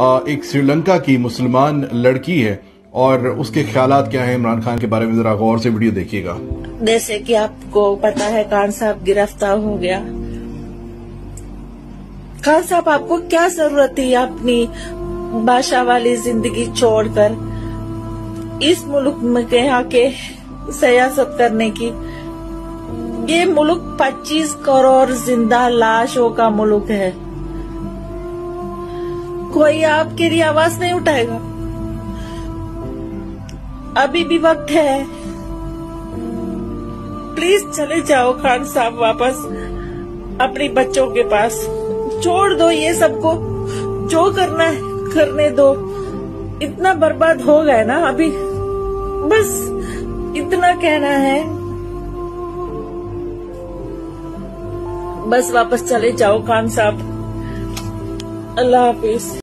एक श्रीलंका की मुसलमान लड़की है और उसके ख्यालात क्या है इमरान खान के बारे में, जरा गौर से वीडियो देखिएगा। जैसे कि आपको पता है खान साहब गिरफ्तार हो गया। खान साहब आपको क्या जरूरत थी अपनी बादशाह वाली जिंदगी छोड़कर इस मुल्क में आके सियासत करने की। ये मुल्क 25 करोड़ जिंदा लाशों का मुल्क है। कोई आपके लिए आवाज नहीं उठाएगा। अभी भी वक्त है, प्लीज चले जाओ खान साहब वापस अपने बच्चों के पास। छोड़ दो ये सबको, जो करना है करने दो। इतना बर्बाद हो गया ना, अभी बस इतना कहना है, बस वापस चले जाओ खान साहब। अल्लाह हाफिज।